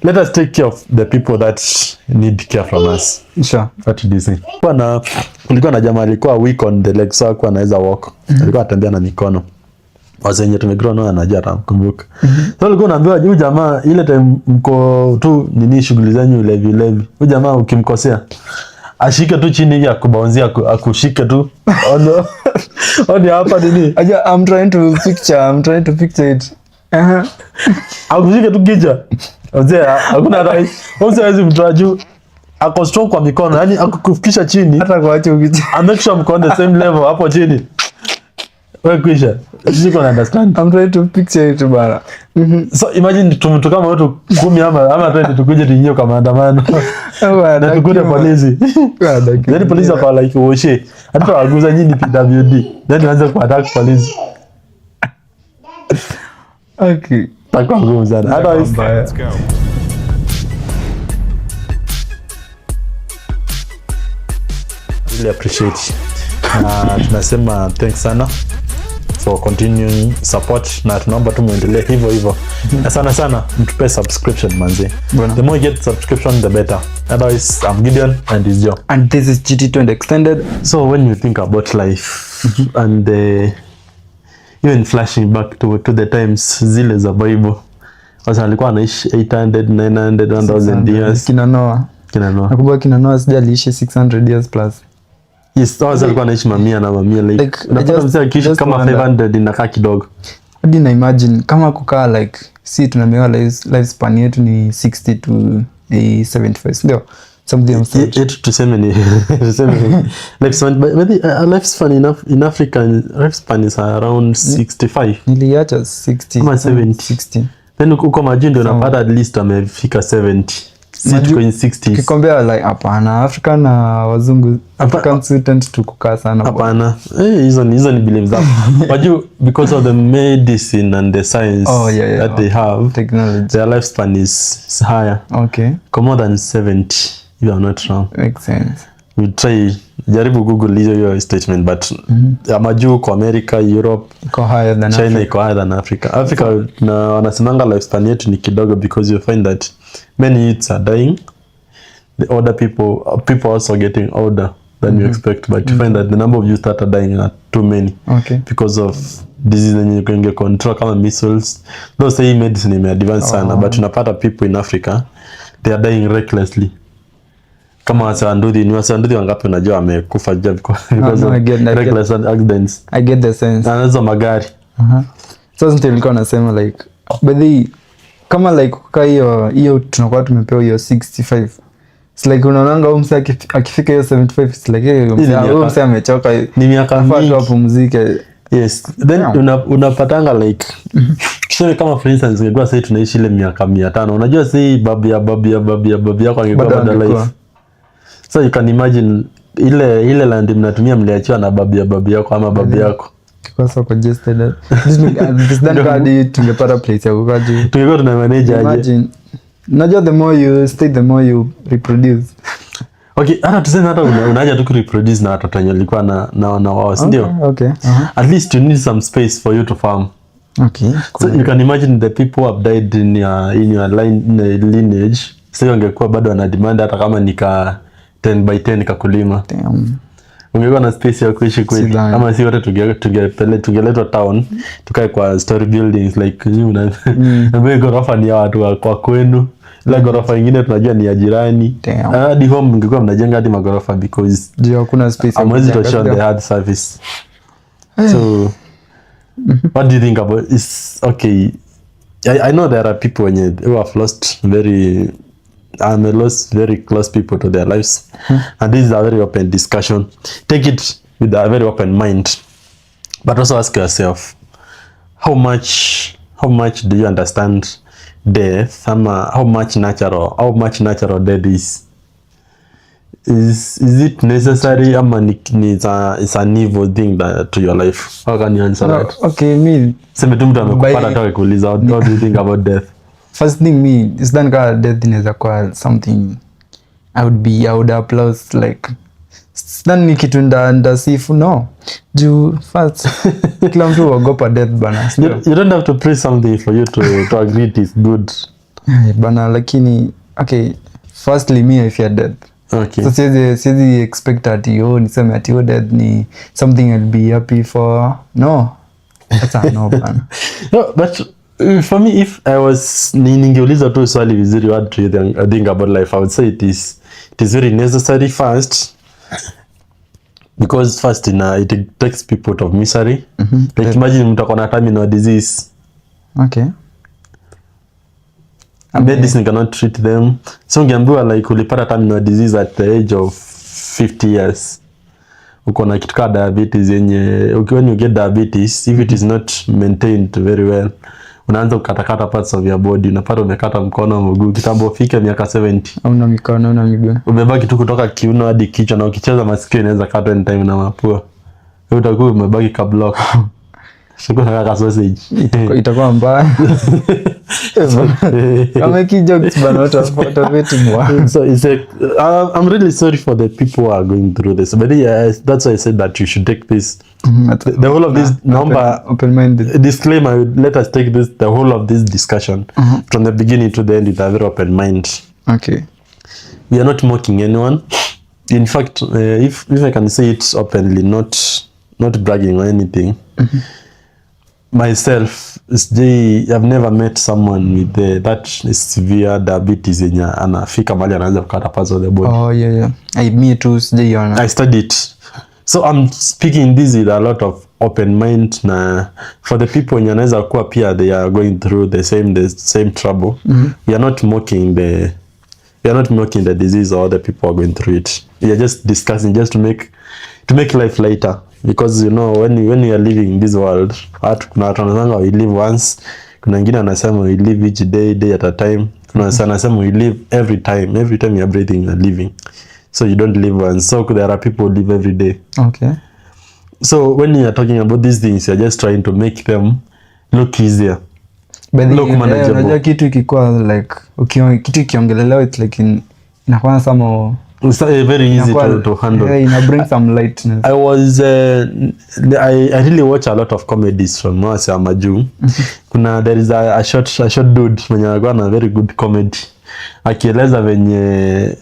Let us take care of the people that need care from us. Sure. What do you think? Kulikuwa na jamaa alikuwa weak on the legs, so kwa anaweza walk. Alikuwa atembea na mikono. Wazenye tumegrow nao anajua atakumbuka. So alikuwa anaambiwa huyu jamaa ile time mko tu nini shughuli zenyu levi. Huyu jamaa ukimkosea ashike tu chini ya kubaunzia akushike tu. Oni hapa nini? I'm trying to picture it. Akushike tu kichwa. Ozea hakuna rai. Hawezi mtoa juu. Ako strong kwa mikono, yani akukufikisha chini. Hata kuacha ukicha. Make sure mko on the same level hapo chini. Wewe kisha. You can understand. I'm trying to picture it bana. So imagine mtu kama watu 10 ama 20 tukuje tuingie kwa maandamano. Na tukute polisi. Then polisi wako like woshe. Hata waguza nyinyi PWD. Then waanze kuattack polisi. Okay. Takwa ngumu sana. Let's go. Really appreciate. Tunasema thanks sana for continuing support na tunaomba tu muendelee hivyo. Na sana mtupe subscription manzi. The more you get subscription the better. Otherwise I'm Gideon and it's Joe. And this is GT20 Extended. So when you think about life and even flashing back to the times zile za Bible. Wasa alikuwa anaishi 800, 900, 1000 years. Kina Noah. Nakumbuka kina Noah sija aliishi 600 years plus. Yes, wasa alikuwa anaishi mamia like unapata mzee akiishi kama 500 inakaa kidogo. Hadi na imagine kama kukaa like si tunamewa lifespan yetu ni 60 to 75 ndio something else 8 to 7 lifespan in Africa lifespan is around 65 niliacha 60 kama 70 then uko majindo unapata at least amefika 70 sit kwenye 60s kikombea like hapana Afrika na wazungu African student tukukaa sana hapana hizo ni beliefs zao waju because of the medicine and the science that they have technology their lifespan is higher more than 70 if I'm not wrong. Makes sense. We try jaribu Google hiyo statement but amaju kwa America, Europe iko higher than China iko higher than Africa. Africa na wanasemanga lifespan yetu ni kidogo because you find that many youths are dying. The older people also getting older than you expect, but you find that the number of youth that are dying are too many because of disease and you can get control kama measles. Those say medicine ime advance sana but unapata people in Africa they are dying recklessly. Kama wasanduthi wangapi unajua wamekufa because of reckless accidents. I get the sense. Anazo magari. So ndio nilikuwa nasema like but kama like kukaa hiyo tunakuwa tumepewa hiyo 65. It's like unaonanga umse akifika hiyo 75 it's like umse amechoka ni miaka mingi hapo muziki. Yes. Then unapatanga like kisha kama for instance ungekuwa sasa tunaishi ile miaka 500 unajua sasa babu yako angekuwa bado life. So you can imagine ile land mnatumia mliachiwa na babu yako ama babu yako. Kwa so congested. This then card tungepata place ya kukaa juu. Tungekuwa tuna manage aje. Imagine. Unajua the more you stay the more you reproduce. Okay, hata tuseme hata unaja tu reproduce na watoto wenye walikuwa na wao, ndio? Okay. At least you need some space for you to farm. Okay. Cool. So you can imagine the people who have died in your lineage. So ungekuwa bado ana demand hata kama nika 10 by 10 kakulima. Damn. Ungekuwa na space ya kuishi kweli. Kama si wote tungeletwa town, tukae kwa story buildings like na ghorofa ni ya watu kwa kwenu. La ghorofa nyingine tunajua ni ya jirani. Hadi home mngekuwa mnajenga hadi magorofa because hakuna space. Amwezi to show the hard surface. So what do you think about is okay? I know there are people who have lost very close people to their lives. And this is a very open discussion. Take it with a very open mind. But also ask yourself, how much do you understand death? How much natural death is? Is it necessary? It's an evil thing to your life. How can you answer that? Okay, me. Sema tu mtu amekupata toka kuuliza, what do you think about death? First thing me, is that kind of death inaweza kuwa something I would applause like. Sidhani ni kitu ndasifu no. Juu first kila mtu huogopa death bana. You don't have to pray something for you to agree it is good. Bana, lakini okay, firstly me I fear death. Okay. So siwezi expect ati niseme ati death ni something I'll be happy for. No. That's a no bana. No, but for me, if I was ningeuliza tu swali vizuri, what do you think about life? I would say it is very necessary first, because first it takes people out of misery. Like imagine mtu akona terminal disease. Okay. Medicine cannot treat them. So ungeambiwa like ulipata terminal disease at the age of 50 years. Uko na kitu kama diabetes yenye when you get diabetes, if it is not maintained very well, unaanza kukatakata parts of your body. Unapata umekata mkono, mguu, kitambo ufike miaka 70. Una mikono, una miguu. Umebaki tu kutoka kiuno hadi kichwa, na ukicheza masikio inaweza kata anytime na mapua. Wewe utakuwa umebaki ka block. Shukuru kaka sausage. Itakuwa mbaya. Ameki jokes bana, watu wetu bwana. So it's I'm really sorry for the people who are going through this, but yeah, that's why I said that you should take this the whole of this number open-minded disclaimer. Let us take this the whole of this discussion from the beginning to the end with a very open mind. Okay. We are not mocking anyone. In fact, if I can say it openly, not bragging or anything. Myself, I've never met someone with that severe diabetes yenye anafika mahali anaanza kukata parts of the body. Oh yeah. Me too, sijaiona. I studied it. So I'm speaking this with a lot of open mind, na for the people wenye anaweza kuwa pia they are going through the same trouble. We are not mocking the disease or the people who are going through it. We are just discussing just to make life lighter. Because you know when you are living in this world, kuna watu wanasema we live once, kuna wengine wanasema we live each day at a time, kuna wanasema we live every time you are breathing you are living, so you don't live once. So there are people who live every day. Okay. So when you are talking about these things, you are just trying to make them look easier, look manageable. Unajua kitu ikikuwa like kitu ikiongelelewa it's like inakuwa somehow it's very easy to handle. Yeah, ina bring some lightness. I really watch a lot of comedies from Mwasi wa Maju. There is a short dude mwenye anakuwa na very good comedy, akieleza venye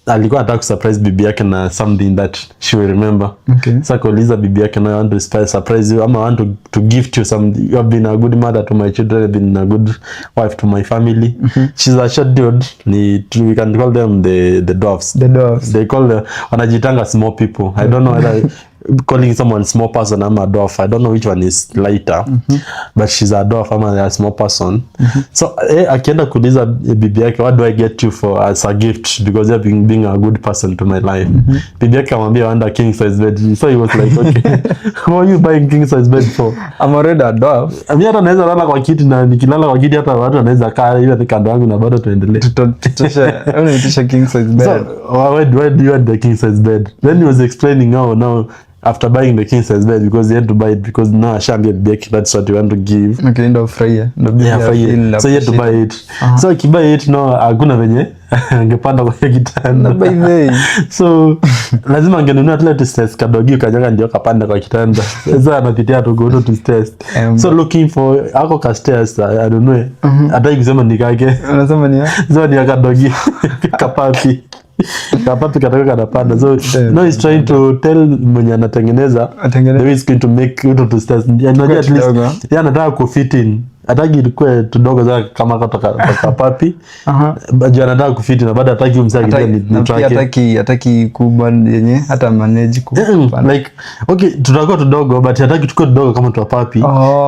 alikuwa anataka kusurprise bibi yake na something that she will remember. Okay. Sasa kauliza bibi yake, no, I want to surprise you, ama I want to gift you something. You have been a good mother to my children, you have been a good wife to my family. She's a short dude. We can call them the dwarfs. The dwarfs. They call wanajitanga small people. I don't know whether calling someone small person ama a dwarf. I don't know which one is lighter. But she's a dwarf ama a small person. So akienda kuuliza bibi yake, what do I get you for as a gift because you have being a good person to my life. Bibi yake amwambia I want a king size bed. So he was like, okay, what are you buying king size bed for? I'm already a dwarf. Mimi hata naweza lala kwa kiti, na nikilala kwa kiti hata watu wanaweza kaa ile kando yangu na bado tuendelee. Tutosha king size bed. So why do you want the king size bed? Then he was explaining how now after buying the king size bed, because he had to buy it because now Ashambia Beki, that's what you want to give. Okay, ndo furahia. Yeah, furahia. So he had to buy it. So akibuy it, no, hakuna venye angepanda kwa kitanda. By the way. So lazima angenunua at least kadogi kajaga ndio kapanda kwa kitanda. Sasa anapitia tu go to stairs. So looking for ako ka stairs, I don't know. Hata ikisema nikake. Unasema ni so ni kadogi kapapi. Kapapi kataka kanapanda. So now he's trying to tell mwenye anatengeneza the way it's going to make it to stairs. Anajua at least yeye anataka ku fit in. Hataki ilikuwe tudogo za kama kutoka kapapi. Bado anataka ku fit in, bado hataki umsaidia ni trake. Hataki kubwa yenye hata manage ku. Like okay, tutakuwa tudogo but hataki tukue tudogo kama tupapi.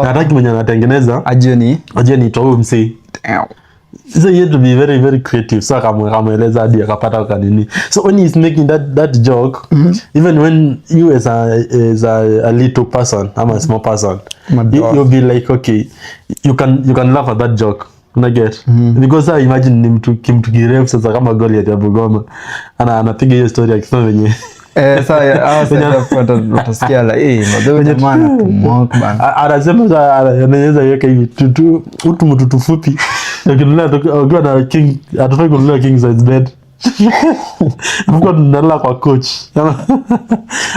Hataki mwenye anatengeneza ajue ni tu umsi. So you have to be very very creative. So akamueleza hadi akapata kwa nini. So when he's making that joke, even when you as a little person, I'm a small person, you'll be like, okay, you can laugh at that joke. Una get? Because I imagine ni mtu kirefu sasa kama Goliath ya Bugoma. Anapiga hiyo story akisema venye utasikia like mzee jamaa tumwok bana. Anasema anaweza yeka hivi mtu mtu fupi. Ukiwa na king, atafai kununua king size bed. Mko tunalala kwa coach.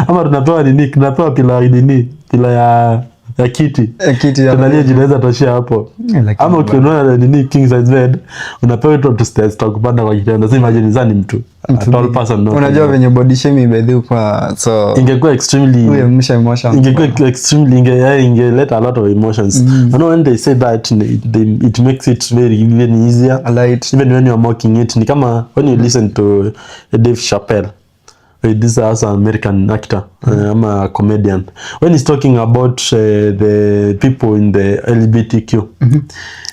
Ama tunapewa nini? Tunapewa pila ya ya kiti. Kiti ya Tunalia jinaweza toshea hapo. Ama ukiona nini king size bed, unapewa tu to stairs kupanda kwa kitanda. Sasa imagine zani mtu. A tall person not. Unajua venye body shaming bedhi kwa so ingekuwa extremely emotions. Ingekuwa extremely ingeleta a lot of emotions. You know when they say that it makes it very even easier. Even when you're mocking it. Ni kama when you listen to Dave Chappelle. This is also an American actor. I'm a comedian. When he's talking about the people in the LGBTQ.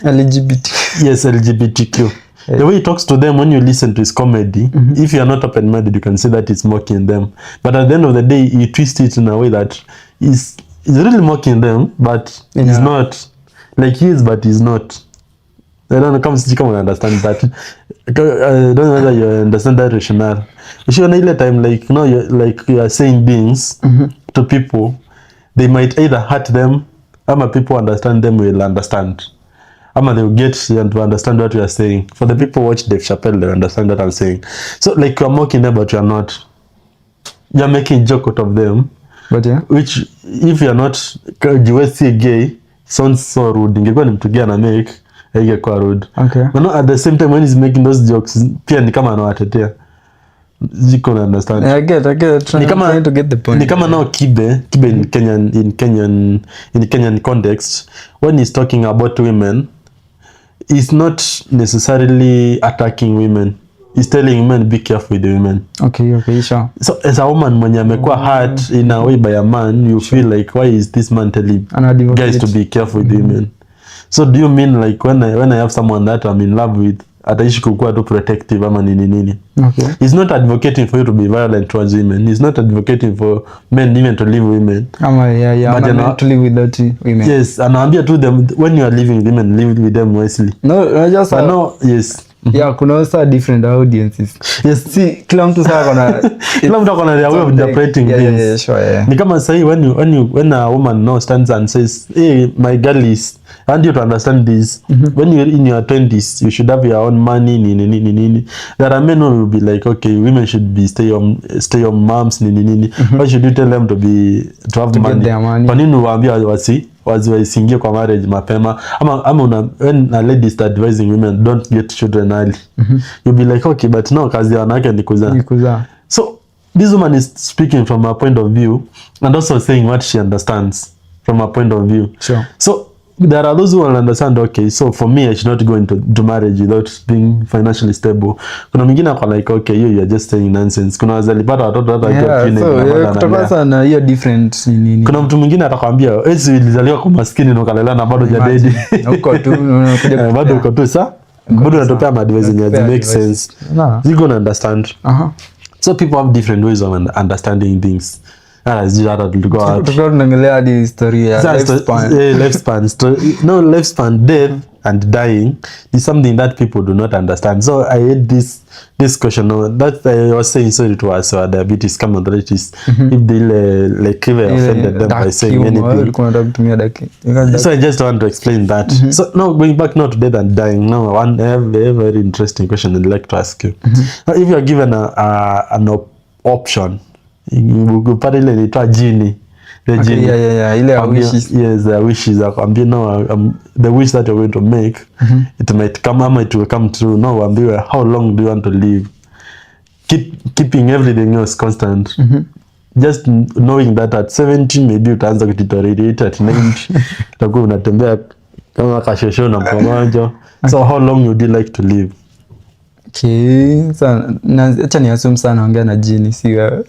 LGBT. Yes, LGBTQ. The way he talks to them when you listen to his comedy, if you are not open-minded, you can see that he's mocking them. But at the end of the day, he twists it in a way that he's really mocking them, but he's not. Like he is, but he's not. I don't know, come understand that. I don't know whether you understand that rationale. You should know time, like, you know, you are saying things to people, they might either hurt them, or people understand them will understand. Or they will get to understand what you are saying. For the people who watch Dave Chappelle, they understand what I'm saying. So, like, you're mocking them, but you're not. You're making a joke out of them. But yeah. Which, if you're not, you see gay, sounds so rude. Ingekuwa ni mtu gay na make, ingekuwa rude. Okay. But no, at the same time, when he's making those jokes, pia ni kama anawatetea. You can understand. I get. Trying to get the point. Ni kama now Kibe in Kenyan context, when he's talking about women, he's not necessarily attacking women. He's telling women, be careful with the women. Okay, sure. So as a woman, mwenye amekuwa hurt in a way by a man, you feel like, why is this man telling guys to be careful with women? So do you mean like when I have someone that I'm in love with, ataishi kukuwa tu protective ama nini? Okay. He's not advocating for you to be violent towards women. He's not advocating for men even to leave women. Men to live without women. Yes, anaambia to them, when you are living with women, live with them wisely. No, just yes. Yeah, kuna also different audiences. Yes, see, kila mtu akona their way of interpreting things. Yeah, sure, yeah. Ni kama sahi when a woman now stands and says, hey, my girl is, I want you to understand this. When you're in your 20s, you should have your own money, nini. There are men who will be like, okay, women should be stay on moms, nini. Why should you tell them to have money? Get their money. Kwa nini uwaambia wasiingie kwa marriage mapema? Ama when a lady is advising women, don't get children early. You'll be like, okay, but no, kazi ya wanawake ni kuzaa. So this woman is speaking from a point of view and also saying what she understands from a point of view. Sure. So there are those who will understand, okay, so for me I should not go into marriage without being financially stable. Kuna mwingine kwa like, okay, you are just saying nonsense. Kuna wazalipata watoto hata kutoka sana hiyo different nini. Kuna mtu mwingine atakwambia ezi ulizaliwa kwa maskini na ukalelewa na bado hujadedi. Huko tu unakuja bado uko tu sa bado unatopea advice that make sense. You gonna understand. So people have different ways of understanding things. Tunaongelea hadi historia lifespan. No, lifespan, death and dying is something that people do not understand. So I had this question that I was saying, sorry to us, diabetes, come on, if they like offended them by saying anything. So I just want to explain that. So now going back now to death and dying, now I have a very interesting question I'd like to ask you. Now, if you are given an option, upate ile inaitwa genie. The genie. Ile wishes. Yes, the wishes. Akwambia no, the wish that you're going to make, it might come ama it will come true. No, ambiwe how long do you want to live? Keeping everything else constant. Just knowing that at 70 maybe utaanza kudeteriorate, at 90 utakuwa unatembea kama kashosho na mkongojo. So how long would you like to live? Okay, so acha ni assume sana ongea na Genie, si wewe.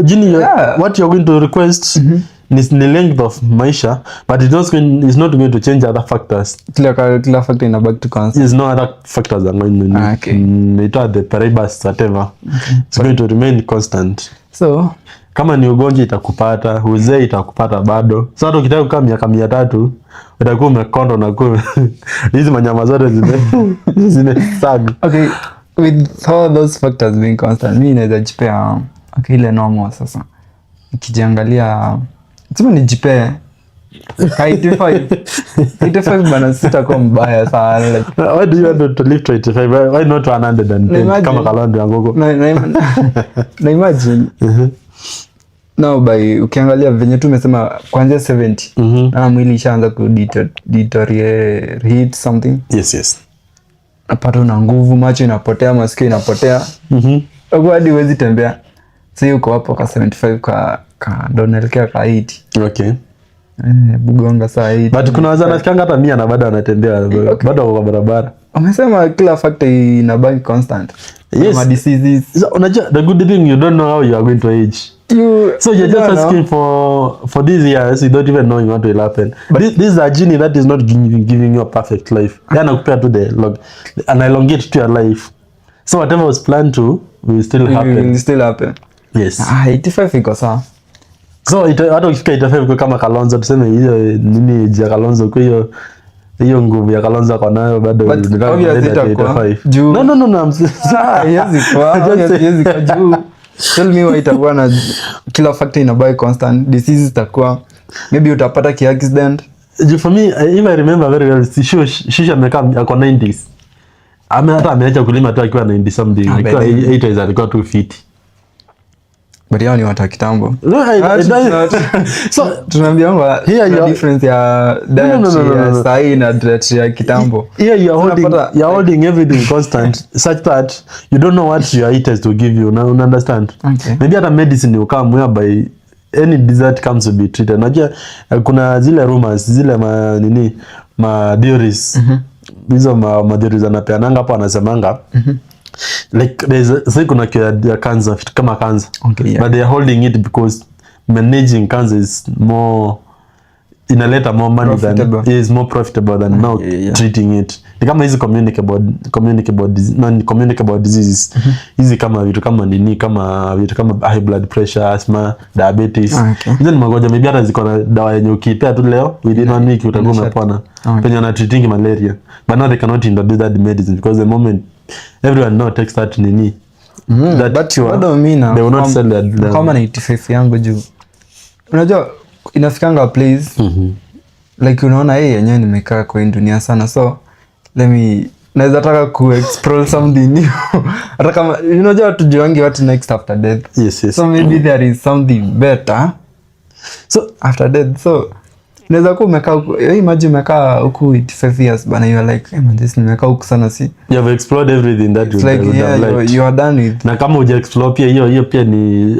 Genie, what you're going to request is the length of maisha, but it's not going to change other factors. Kila factor ina back to constant. There's no other factors are going to the paribus whatever. It's going to remain constant. So kama ni ugonjwa itakupata, uzee itakupata bado. So hata ukitaka kukaa miaka 300 utakuwa umekonda na kwa hizi manyama zote zimesag. Okay, with all those factors being constant, mimi naweza jipea ile normal sasa. Nikijiangalia sema nijipee 85 bana, sitakuwa mbaya sana. Like, why do you want to live to 85? Why not 110 kama kalonzo ya ngoko? Na imagine now by ukiangalia venye tu umesema kuanzia 70 na mwili ishaanza ku deteriorate something. Yes. Napata una nguvu, macho inapotea, masikio inapotea. Hadi huwezi tembea. Sasa uko hapo ka 75 ka donelekea ka 80. Okay. Bugonga saa 80. But kuna wazana fikanga hata 100 na bado anatembea, bado kwa barabara. Umesema kila factor inabaki constant. Yes. Ama diseases. So, unajua the good thing, you don't know how you are going to age. So you're just asking for these years, you don't even know what will happen. This is a genie that is not giving you a perfect life. Then compare to and elongate to your life. So whatever was planned to will still happen. Yes. 85 iko sawa. So hata ukifika 85 kama Kalonzo, tuseme hiyo nini ya Kalonzo, kwa hiyo nguvu ya Kalonzo kwa nayo bado No. Yes kwa juu. Tell me why itakuwa na kila factor inabaki constant. Diseases itakuwa maybe utapata ki accident. For me, if I remember very well, Shisha amekaa kwa 90s. Hata ameacha kulima tu akiwa 90 something. Akiwa 80s alikuwa 250. But yao ni watu wa kitambo. So tunaambiwa here difference ya diet ya sahi na diet ya kitambo. Here you're holding everything constant such that you don't know what your eaters will give you. Una understand? Okay. Maybe hata medicine you come whereby any dessert comes to be treated. Najua kuna zile rumors, zile ma theories. Hizo ma theories anapeananga hapo, anasemanga like there's kuna cancer, kama cancer. Okay, yeah. But they are holding it because managing cancer is more inaleta more money profitable. Than is more profitable than now treating it. Ni kama hizi communicable diseases. Hizi kama vitu kama high blood pressure, asthma, diabetes. Hizo ni magonjwa maybe hata ziko na dawa yenye ukipea tu leo within 1 week utakuwa umepona. Penye na treating malaria. But now they cannot introduce that medicine because the moment everyone now takes that nini. But bado mimi na they will not sell that kama 95 yangu juu. Unajua inafikanga place like unaona yenyewe nimekaa kwa dunia sana, so naweza taka ku explore something new. Hata kama unajua tujuangi what next after death. Yes. So maybe there is something better so after death. So naweza kuwa umekaa imagine umekaa huku 85 years bana, you are like hey man, this nimekaa huku sana, si you have explored everything that you like, you are done with. Na kama uja explore pia hiyo pia ni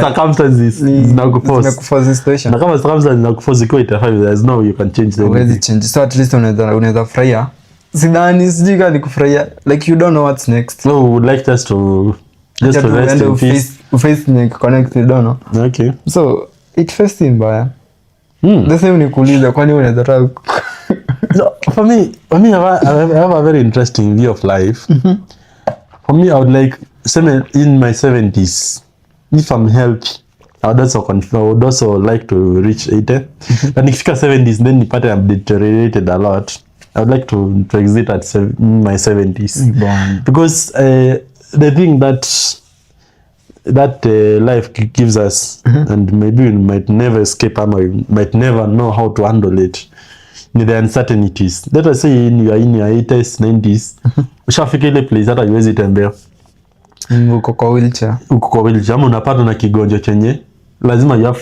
circumstances zinakuforce situation. Na kama circumstances zinakuforce iko 85, there is no way you can change them. Huwezi change. So at least unaweza furahia. Sidhani sijui kama nikufurahia, like you don't know what's next. So we would like just to rest in peace. Face ni connect, you don't know. Okay. So it first thing mbaya. The same nikuuliza kwani unaweza taka. So for me I have a very interesting view of life. For me I would like in my 70s, if I'm healthy, I would also like to reach 80. But nikifika 70s then nipate I'm deteriorated a lot. I would like to exit at my 70s. Because the thing that life gives us, and maybe we might never escape, and we might never know how to handle it, the uncertainties. Let us say you are in your 80s, 90s, ushafika ile place hata huwezi tembea. Uko kwa wheelchair. Ama unapata na kigonjwa chenye lazima you have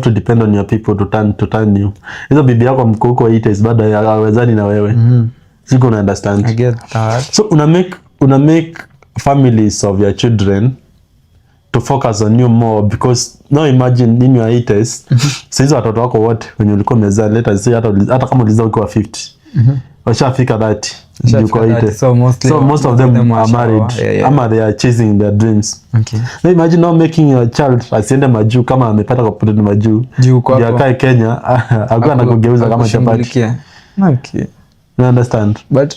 to depend on your people to turn you. Hizo bibi yako mko huko 80s bado hawezani na wewe. Siko na understand. I get that. So una make families of your children to focus on you more, because now imagine in your 80s sasa watoto wako wote wenye ulikuwa umezaa, let us say hata kama ulizaa ukiwa 50 washafika 30 yuko 80. So most of them are married. Ama they are chasing their dreams. Okay. Now imagine now making your child asiende majuu kama amepata kupata majuu ya kai Kenya akuwa anakugeuza kama chapati. Okay. You understand? But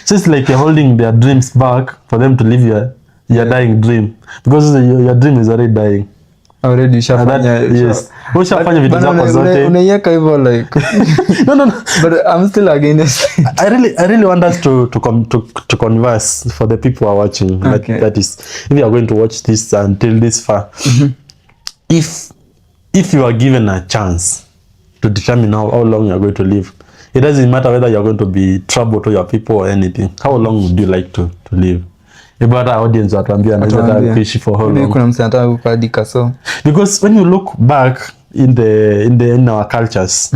so it's like you're holding their dreams back for them to live your dying dream, because your dream is already dying. Already ushafanya. Yes. Ushafanya vitu zako zote. Unaiweka hivyo like no. But I'm still against. I really want us to converse for the people who are watching. Okay. That is, if you are going to watch this until this far, if you are given a chance to determine how long you are going to live, it doesn't matter whether you are going to be trouble to your people or anything. How long would you like to live? But our audience watuambia anaweza kuishi for how long. Kuna mtu anataka kuadika so. Because when you look back in our cultures,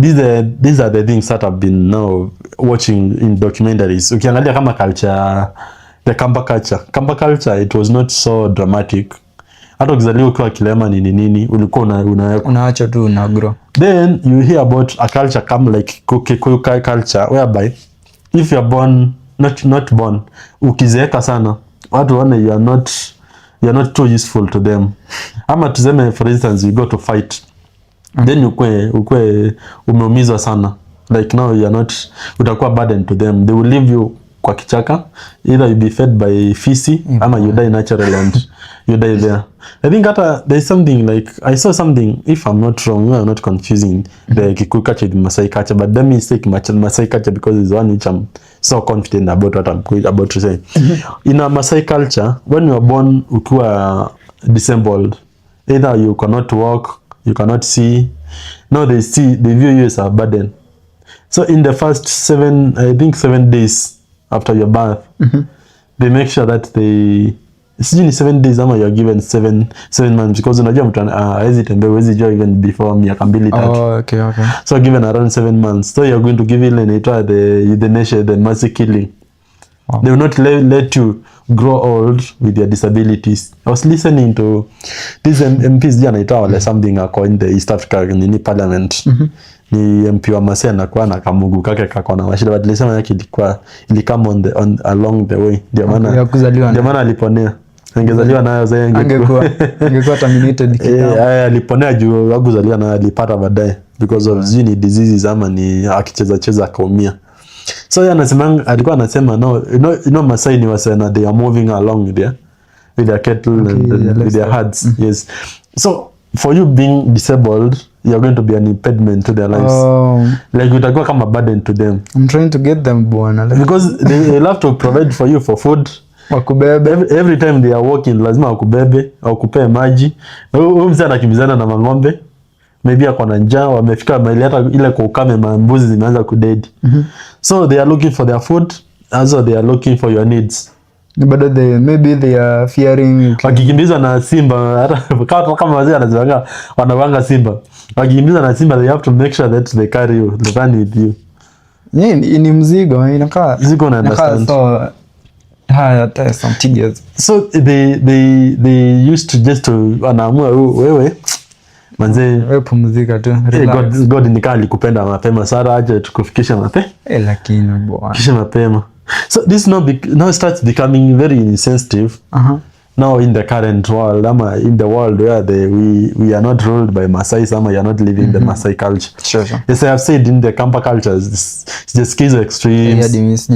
these are the things that I've been now watching in documentaries. Ukiangalia kama culture, the Kamba culture, it was not so dramatic. Hata ukizaliwa ukiwa kilema nini ulikuwa unaacha tu una grow. Then you hear about a culture come like Kikuyu culture whereby if you are born not born, ukizeeka sana watu wana you are not too useful to them. Ama tuseme for instance you go to fight, then ukwe umeumizwa sana, like now you are not, utakuwa burden to them. They will leave you kwa kichaka, either you be fed by fisi ama you die naturally and you die there. I think there's something like, I saw something, if I'm not wrong, I'm not confusing the Kikuyu culture with Masai culture, but let me say Masai culture because it's the one which I'm so confident about what I'm about to say. In a Masai culture, when you are born ukiwa disabled, either you cannot walk, you cannot see, no, they view you as a burden. So in the first 7 days after your birth, they make sure that sijui ni 7 days ama you're given 7 months, because unajua mtu hawezi tembea, huwezi jua even before miaka 2-3. Oh, okay. So given around 7 months, so you're going to give ile inaitwa the euthanasia, the mercy killing. Wow. They will not let you grow old with your disabilities. I was listening to these MPs jana anaitwa wale something in the East Africa nini parliament. Ni MP wa Masai anakuwa na kamugu kake kakona mashida, but nilisema yake ilikama along the way. Ndio maana aliponea. Angezaliwa nayo zae angekuwa terminated kitambo. Aliponea juu hakuzaliwa nayo, alipata baadaye because of gene diseases ama ni akicheza akaumia. So yeye anasema, alikuwa anasema no Masai ni wasena, they are moving along there with their cattle and with their herds. Yes. So for you being disabled, you're going to be an impediment to their lives. Like utakuwa kama burden to them. I'm trying to get them bwana. Because they have to provide for you for food. Wakubebe. Every time they are walking, lazima wakubebe, wakupe maji. Huyu mzee anakimbizana na mang'ombe. Maybe ako na njaa, wamefika mahali hata ile kwa ukame mambuzi zimeanza kudedi. So they are looking for their food, also they are looking for your needs. But maybe they are fearing wakikimbizwa na simba, hata kama wazee anazanga wanawanga simba. Wakikimbizwa na simba, they have to make sure that they carry you, they run with you. Ni mzigo, inakaa mzigo na understand. So some tigers. So they used to just to wanaamua wewe manze wewe pumzika tu, God nikaa alikupenda mapema sana, aje tukufikisha mapema. Lakini bwana kisha mapema. So this now starts becoming very insensitive. Now in the current world, in the world where we are not ruled by Masai, you are not living the Masai culture. Sure. Yes, I have said in the Kamba cultures, it's just kids extremes.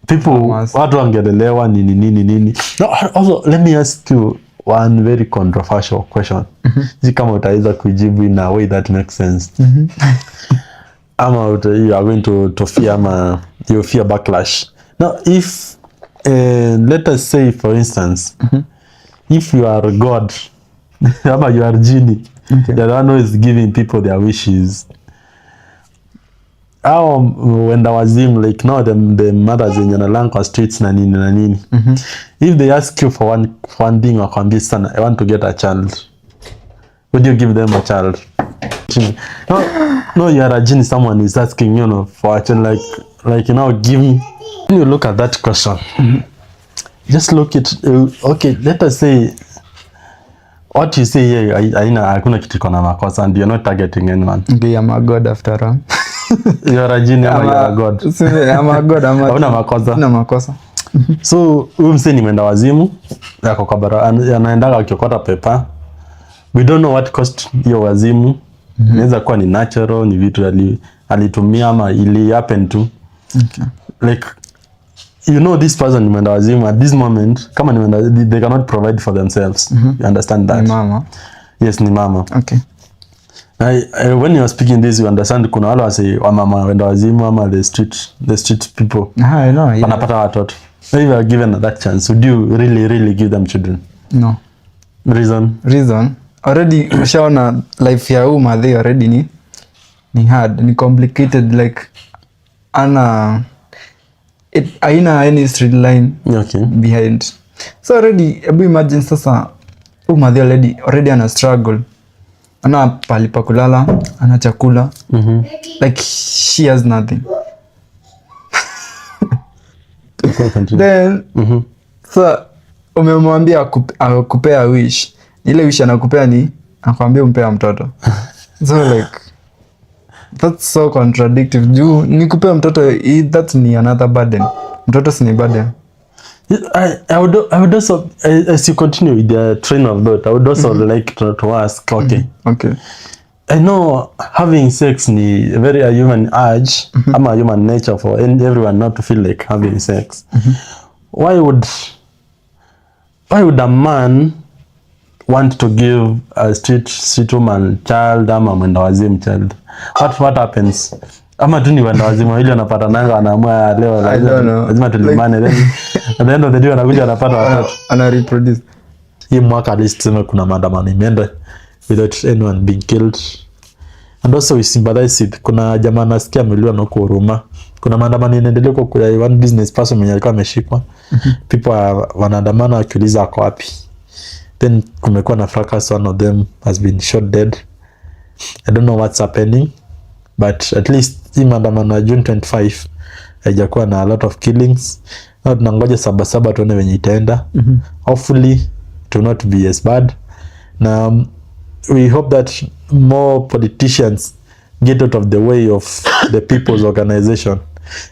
People, watu wangelelewa nini. No, also, let me ask you one very controversial question. Kama utaweza kujibu in a way that makes sense. Ama you are going to fear you fear backlash. Now, if let us say, for instance, if you are God, ama you are genie, you're the one who is giving people their wishes. When there was him, like now the mothers in Yanalanka streets na nini. If they ask you for one thing or condition, I want to get a child, would you give them a child? No, you are a genie. Someone is asking, for a child, like give me. When you look at that question, just look at okay. Let us say what you say here. Hakuna kitu kona makosa, and you're not targeting anyone. Okay, I'm a god after all. You're a genie, you're a god. I'm a god. Hauna makosa. Hauna makosa. So huyu msee ni mwenda wazimu yako kwa bara, anaendaga akiokota pepa. We don't know what cost hiyo wazimu. Inaweza kuwa ni natural, ni vitu alitumia ama ili happen to. Like this person ni mwenda wazimu at this moment, kama ni mwenda, they cannot provide for themselves. You understand that? Ni mama. Yes, ni mama. Okay. When you are speaking this, you understand kuna wale wase wa mama wenda wazimu ama the street people. I know. Yeah. Wanapata watoto. If you are given that chance, would you really give them children? No. Reason? Already ushaona life ya madhe already ni hard, ni complicated, like haina any straight line Okay. behind. So already ebu imagine sasa madhi already ana struggle, ana pali pa kulala, ana chakula, like she has nothing. Then so umemwambia akupea wish, ile wish anakupea ni akwambia umpea mtoto. So like that's so contradictory. Juu nikupea mtoto, that ni another burden. Mtoto si ni burden. I would also, as you continue with the train of thought, I would also like to ask, okay. Okay. I know having sex ni very a human urge, ama a human nature for everyone not to feel like having sex. Why would a man want to give a street woman child ama mwenda wazimu child? What happens? Ama tu ni wenda wazimu ili wanapata nanga wanaamua leo lazima tulimane, then at the end of the day wanakuja wanapata watoto. Ana reproduce. Hii mwaka at least tuseme kuna maandamano imeenda without anyone being killed. And also we sympathize with, kuna jamaa nasikia ameliwa na kuhuruma. Kuna maandamano inaendelea kwa one business person mwenye alikuwa ameshikwa. People wanaandamana wakiuliza ako wapi. Then kumekuwa na fracas, one of them has been shot dead. I don't know what's happening, but at least hii maandamano ya June 25 haijakuwa na a lot of killings. Na tunangoja Sabasaba tuone venye itaenda. Hopefully it will not be as bad. Na we hope that more politicians get out of the way of the people's organization.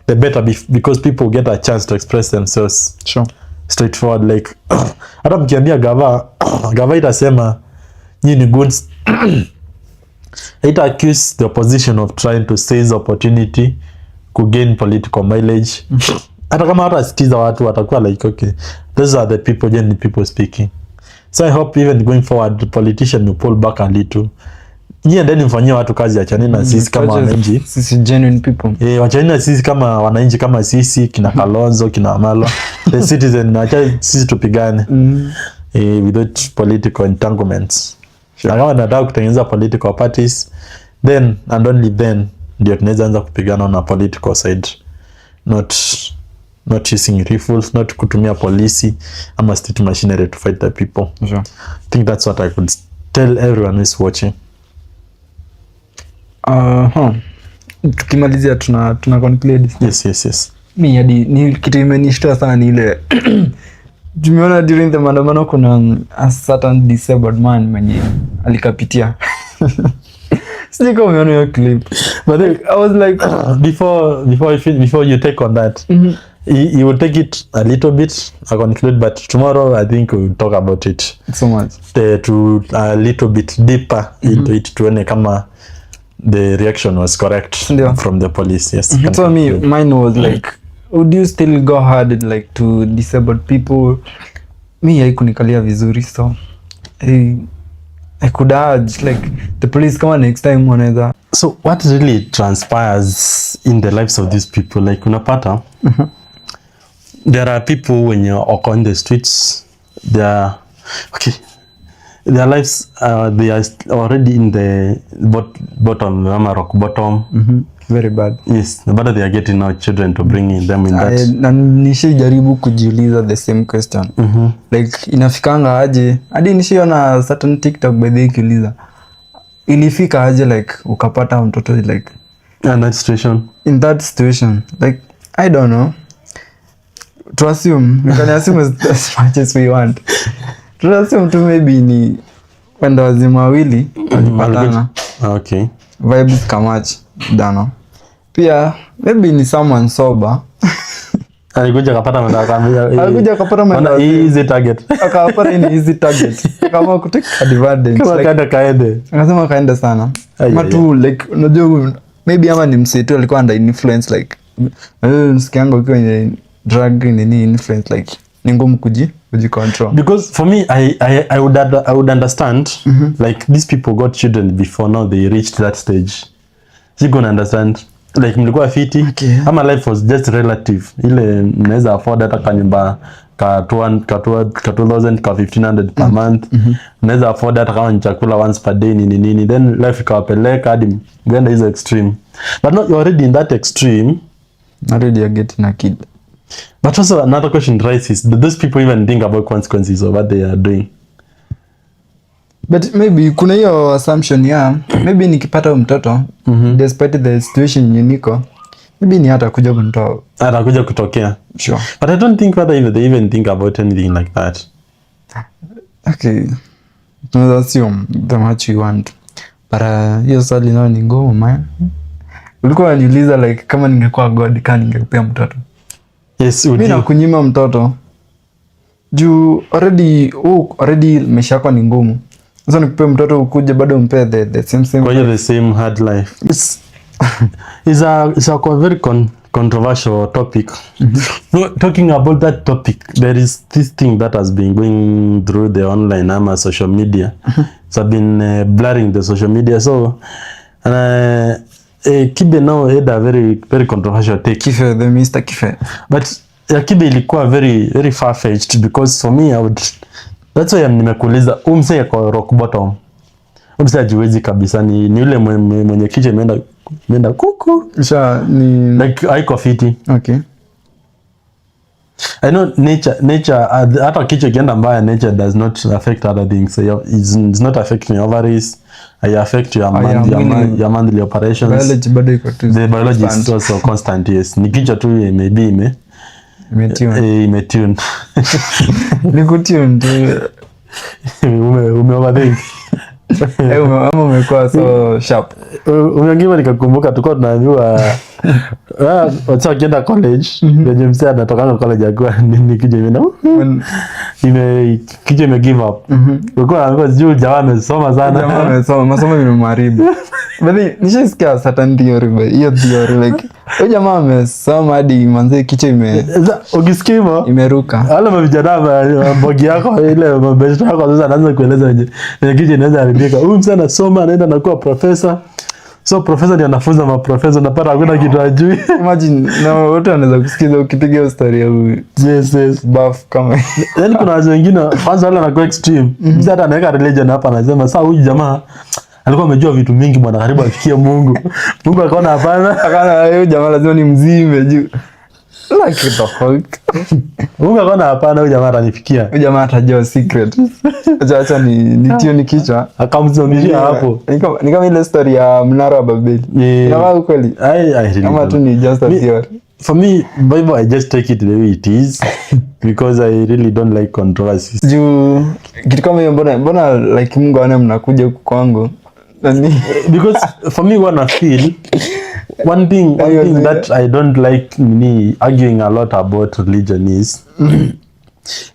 The better, because people get a chance to express themselves. Sure. Straightforward, like hata mkiambia gava itasema nyinyi ni goods. It accuse the opposition of trying to seize opportunity to gain political mileage. Hata kama hata sikiza watu watakuwa like, okay, those are the people, genuine people speaking. So I hope even going forward the politician will pull back a little. Nyie ndeni mfanyie watu kazi, achani na sisi kama wananchi. Sisi genuine people. Wachani na sisi kama wananchi, kama sisi kina Kalonzo, kina Amalo, the citizen, achani sisi tupigane. Without political entanglements. Sure. Na kama nataka kutengeneza political parties, then and only then ndio tunaweza anza kupigana na political side. Not using rifles, not kutumia polisi ama state machinery to fight the people. Sure. I think that's what I could tell everyone who is watching. Tukimalizia tuna conclude. Yes. Mi hadi ni kitu imenishtua sana ni ile tumeona during the maandamano kuna a certain disabled man mwenye alikapitia. Sijui kama umeona hiyo clip. But I was like before you take on that. You will take it a little bit, I conclude, but tomorrow I think we'll talk about it so much. To a little bit deeper into it, tuone kama the reaction was correct from the police. Yes. So mine was like, would you still go hard like to disabled people? Mi haikunikalia vizuri, so I could urge like the police kama next time wanaweza. So what really transpires in the lives of these people, like unapata there are people when you're on the streets, their lives they are already in the bottom, rock bottom. Very bad. Yes, but they are getting our children to bring them in that. Na nishijaribu kujiuliza the same question. Like inafikanga aje, hadi nishiona certain TikTok by the ikiuliza ilifika aje like ukapata mtoto like in that situation, like I don't know, to assume, we can assume as much as we want. To assume tu maybe ni wenda wazima wawili walipatana. Okay. Vibes kamach dano. Pia maybe ni someone sober. Alikuja kapata mwenda easy target. Akapata ni easy target. Kama kutake advantage. Kama kaenda kaende. Akasema kaenda sana. Matu like unajua maybe ama ni mseto alikuwa under influence like nsikianga ukiwa in drug nini influence like ni ngumu kujicontrol. Because for me I would understand like these people got children before now they reached that stage. You gonna understand like mlikuwa fiti, okay. Ama life was just relative. Ile mnaweza afford hata kanyumba ka 2000 ka 1500 per month. Mnaweza afford hata kama ni chakula once per day nini then life ikawapeleka hadi gwenda hizo extreme. But not, you're already in that extreme. Already you're getting a kid. But also another question rises, do those people even think about consequences of what they are doing? But maybe kuna hiyo assumption ya maybe nikipata mtoto despite the situation yenye niko, maybe ni hata kuja kunitoa. Atakuja kutokea. Sure. But I don't think whether they even think about anything like that. Okay. Tunaweza assume the much you want. But hiyo swali nao ni ngumu man. Ulikuwa unaniuliza like kama ningekuwa God kama ningekupea mtoto. Yes, Mimi nakunyima mtoto. Juu already maisha yako ni ngumu. Sasa nikupea mtoto ukuje bado umpe the same. Kwa hiyo the same hard life. It's a very controversial topic. Talking about that topic, there is this thing that has been going through the online social media. It's been blurring the social media. So Kibe now had a very controversial take. Kife, the Mr. Kife. But Kibe ilikuwa very far-fetched because for me that's why nimekuuliza umse yako rock bottom. Umse hajiwezi kabisa ni yule mwenye kichwa imeenda kuku. Ni like haiko fiti. Okay. I know nature hata kichwa ikienda mbaya, nature does not affect other things. So it's not affecting your ovaries. I affect your monthly operations. Biology bado iko tu. The biology is also constant, yes. Ni kichwa tu maybe imetune. Ni kutune tu. Overthink. Ama umekuwa so sharp. Umeongea nikakumbuka tulikuwa tunaambiwa wacha kienda college, ndio msee anatoka college akua nini kija ime give up. Ulikuwa unaambiwa juu jamaa amesoma sana. Jamaa amesoma, masomo imemharibu. Bali nishasikia certain theory, hiyo theory like huyo jamaa amesoma hadi manze kichwa ukisikia hivyo imeruka. Wale mavijana mbogi yako ile mabeshte yako sasa anaanza kueleza wenye kichwa inaweza haribika. Huyu msee anasoma anaenda na kuwa professor. So professor ni anafunza maprofessor napata hakuna kitu hajui. Imagine na wote wanaweza kusikiza ukipiga hiyo story ya huyu. Yes. Buff kama. Yaani kuna watu wengine kwanza wale wanakuwa extreme. Mzee hata anaweka religion hapa anasema sasa huyu jamaa alikuwa amejua vitu mingi bwana karibu afikie Mungu. Mungu akaona hapana. Akaona huyu jamaa lazima ni mzime juu. Like the fuck. Mungu akaona hapana huyu jamaa atanifikia. Huyu jamaa atajua secret. Acha ni kichwa. Akamzonishia hapo. Ni kama ile story ya mnara wa Babeli. Kama ukweli. Kama tu ni just a theory. For me, Bible, I just take it the way it is because I really don't like controversies. Juu kitu kama hiyo mbona like Mungu anaye mnakuja huku kwangu. Because for me what I feel one thing that I don't like me arguing a lot about religion is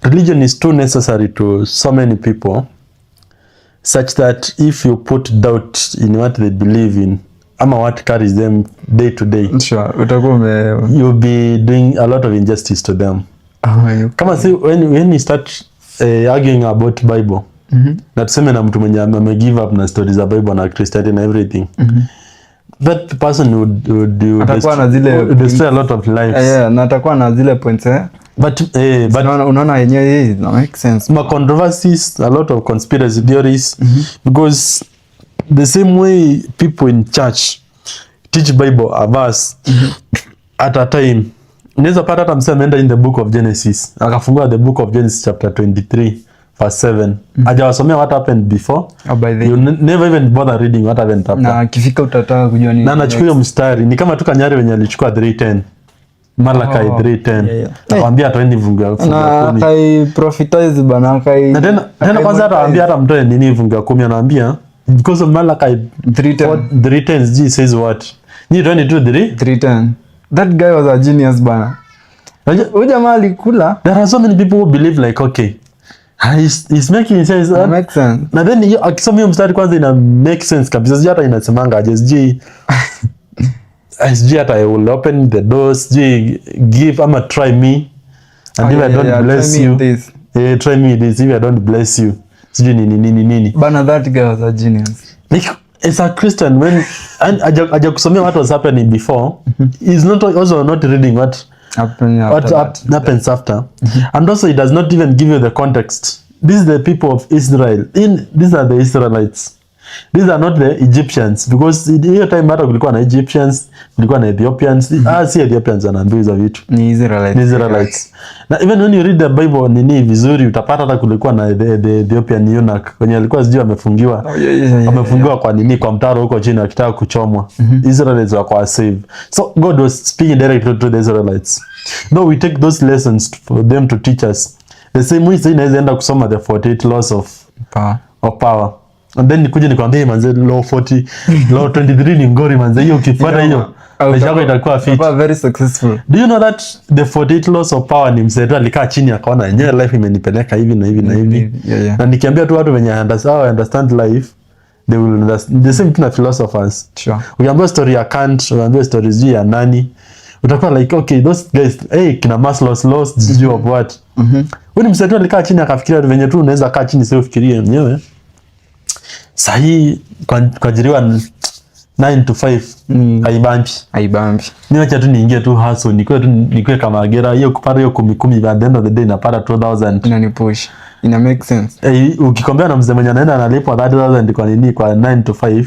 religion is too necessary to so many people such that if you put doubt in what they believe in ama what carries them day to day, sure utakuwa you'll be doing a lot of injustice to them. Kama si when you start arguing about Bible, na tuseme na mtu mwenye ame give up na stories za Bible na Christianity and everything, that person would destroy a lot of lives. Yeah, na atakuwa na zile points but unaona yenyewe it makes sense. Ma controversies, a lot of conspiracy theories, because the same way people in church teach Bible a verse at a time, unaweza pata hata msema ameenda in the book of Genesis akafungua the book of Genesis chapter 23 verse 7, hajawasomea what happened before. You never even bother reading what happened after. Na kifika utataka kujua nini. Na anachukua mstari ni kama tu Kanyari wenye alichukua 3:10 Malachi 3:10 akwambia atoeni fungu ya 10 na kai prophetize bana kai. Na tena kwanza ataambia hata mtoe nini fungu ya 10 anaambia because of Malachi 3:10 G says what ni 23:10. That guy was a genius bana. Huyu jamaa alikula. There are so many people who believe like okay he's making sense. Makes sense. Na then akisoma hiyo mstari kwanza ina make sense kabisa. Sijui hata inasemanga SG hata I will open the doors, give ama try me and if I don't bless you, try me this, if I don't bless you, sijui nini bana. That guy was a genius. Like as a Christian, when aja kusomea what was happening before, he's not also not reading what happens after. And also he does not even give you the context. This is the people of Israel. These are the Israelites. These are not the Egyptians, because hiyo time hata kulikuwa na Egyptians, kulikuwa na Ethiopians. Si Ethiopians wanaambiwa hizo vitu. Ni Israelites. Na even when you read the Bible nini vizuri, utapata hata kulikuwa na the Ethiopian eunuch wenye alikuwa sijui amefungiwa. Amefungiwa kwa nini, kwa mtaro huko chini akitaka kuchomwa. Israelites were saved. So God was speaking directly to the Israelites. No, we take those lessons for them to teach us. The same way inaweza enda kusoma the 48 laws of power. And then nikuje nikwambie manze law 23 ni ngori manze, hiyo ukifuata hiyo maisha yako itakuwa fit. Very successful. Do you know that the 48 laws of power ni mzee alikaa chini akaona yenyewe life imenipeleka hivi na hivi na hivi. Na nikiambia tu watu wenye understand life, they will understand the same thing as philosophers. Sure. Ukiambia story ya Kant, ukiambia stories ya nani, utakuwa like okay, those guys kina Maslow's laws of what. Wewe mzee tu alikaa chini akafikiria venye tu unaweza kaa chini sio ufikirie mwenyewe. Sahi kuajiriwa 9 to 5 haibambi. Mimi acha tu niingie tu hustle, nikwe kama agera hiyo kupata hiyo 10 by the end of the day napata 2000. Inani push. Ina make sense. Ukikombea na mzee mwenye anaenda analipwa 30000 kwa nini kwa 9 to 5,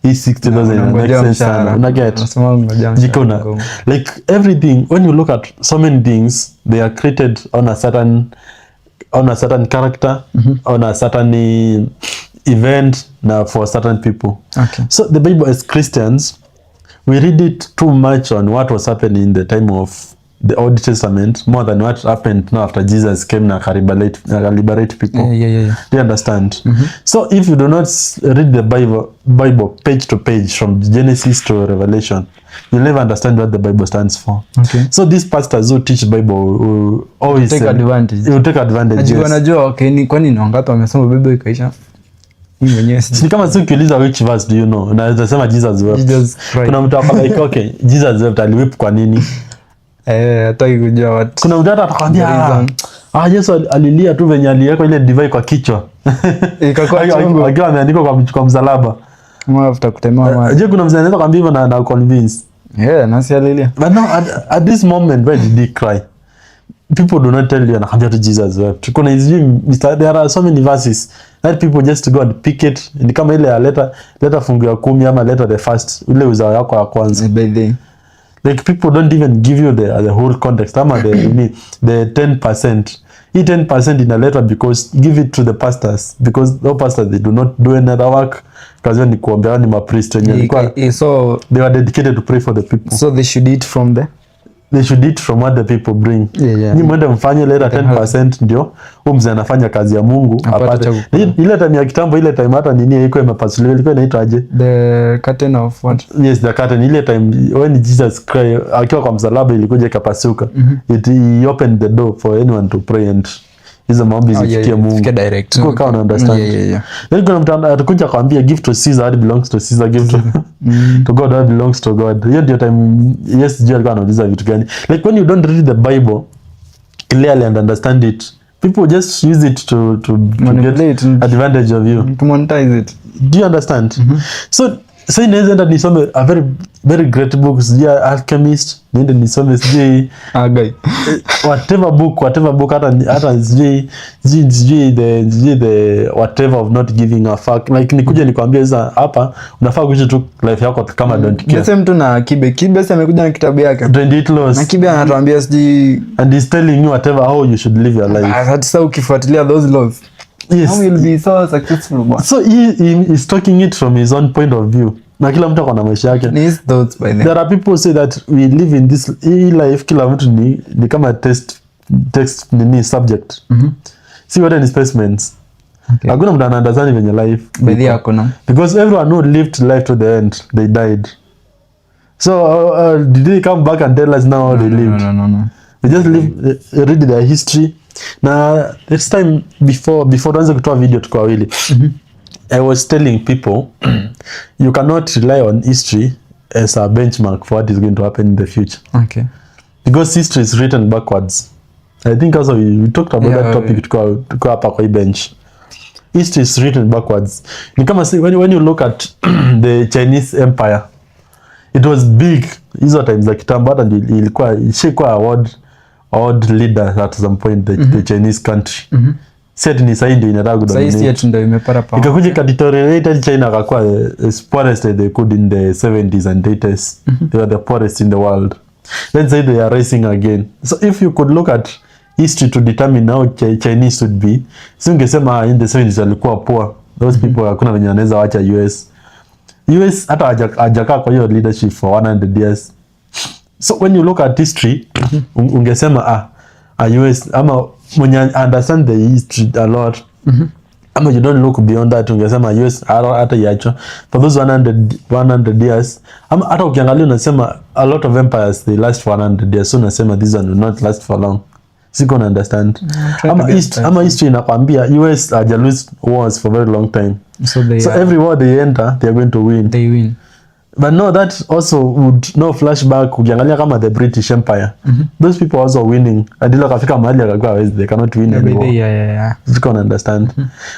hii 60000 make sense sana. Una get? Jikona. Like everything, when you look at so many things, they are created on a certain character, on a certain event now for certain people. Okay. So the Bible as Christians, we read it too much on what was happening in the time of the Old Testament more than what happened now after Jesus came na liberate people. Yeah. Do you understand? So if you do not read the Bible page to page from Genesis to Revelation, you'll never understand what the Bible stands for. Okay. So these pastors who teach Bible will always take advantage. You take advantage. Najua okay, ni kwani ni wangapi wamesoma Bible ikaisha? Ni kama si ukiuliza which verse do you know, unaweza sema Jesus wept. Kuna mtu hapa like okay, Jesus wept, aliweep kwa nini? Hataki kujua watu. Kuna mtu atakwambia Yesu alilia tu venye aliweka ile divai kwa kichwa. Ikakuwa chungu. Akiwa ameandikwa kwa msalaba. Mwafuta kutemewa maji. Je, kuna mzee anaweza kwambia hivyo na convince? Nasi alilia. But no, at this moment where did he cry? People do not tell you anakwambia tu Jesus wept. Kuna hizi there are so many verses that people just go and pick it. Ni kama ile ya leta fungu ya 10 ama leta the first ile uzao yako ya kwanza. Like people don't even give you the whole context. Ama the 10%. Hii 10% inaletwa because give it to the pastors, because no pastors they do not do any other work. Kazi ni kuombea, ni mapriest wenyewe. So they are dedicated to pray for the people. So they should eat from what the people bring. Yeah. Ni mwende mfanye leta 10% ndio mzee anafanya kazi ya Mungu apate. Ile time ya kitambo, ile time hata nini ilikuwa imepasuliwa, ilikuwa inaitwa aje? The curtain of what? Yes, the curtain. Ile time when Jesus Christ akiwa kwa msalaba ilikuja ikapasuka. It opened the door for anyone to pray and hizo maombi zifikie Mungu. Fike direct. Kwa kama understand. Yeah. Then kuna mtu atakuja kwambia give to Caesar what belongs to Caesar, give to God what belongs to God. Hiyo ndio time yes Joel alikuwa anauliza vitu gani. Like when you don't read the Bible clearly and understand it, people just use it to get advantage of you. To monetize it. Do you understand? So inaweza enda nisome a very very great book, sijia Alchemist, niende nisome sijui whatever book hata sijui the whatever of not giving a fuck. Like nikuje nikwambie sasa hapa unafaa kuishi tu life yako kama don't care. Sasa mtu na Kibe sasa amekuja na kitabu yake 28 laws. Na Kibe anatuambia sijui and he's telling you whatever how you should live your life. Sasa ukifuatilia those laws, yes, how will be so successful. So he is talking it from his own point of view. Na kila mtu akona maisha yake. There are people who say that we live in this life, kila mtu ni kama text ni subject. See what any specimens. Hakuna mtu anaandazani venye life. Bidii yako na. Because everyone who lived life to the end, they died. So did they come back and tell us now how they lived? No. We just read their history. Na next time before tuanze kutoa video tuko wawili. I was telling people you cannot rely on history as a benchmark for what is going to happen in the future. Okay. Because history is written backwards. I think also we talked about that topic to hapa kwa bench. History is written backwards. Ni kama when you look at the Chinese Empire, it was big. Hizo times za kitambo hata ilikuwa award leader at some point the Chinese country. set ni sasa ndio inataka kudominate. Sasa yetu ndio imepata power. Ikakuja deteriorated China akakuwa the poorest they could in the 70s and 80s. They were the poorest in the world. Then say they are rising again. So if you could look at history to determine how Chinese should be, si ungesema in the 70s walikuwa poor. Those people hakuna wenye wanaweza wacha US hata hajakaa kwa hiyo leadership for 100 years. So when you look at history, ungesema US ama mwenye understand the history a lot, ama you don't look beyond that, ungesema US hata yacho for those 100 years, ama hata ukiangalia unasema a lot of empires they last for 100 years, so unasema this one will not last for long. Siko na understand. Ama history inakwambia US haja lose wars for very long time. So every war they enter, they are going to win. They win. But no, that also would no flashback. Ukiangalia kama the British Empire, those people also winning. Adila kafika mahali akakuwa they cannot win anymore. Yeah. You can understand.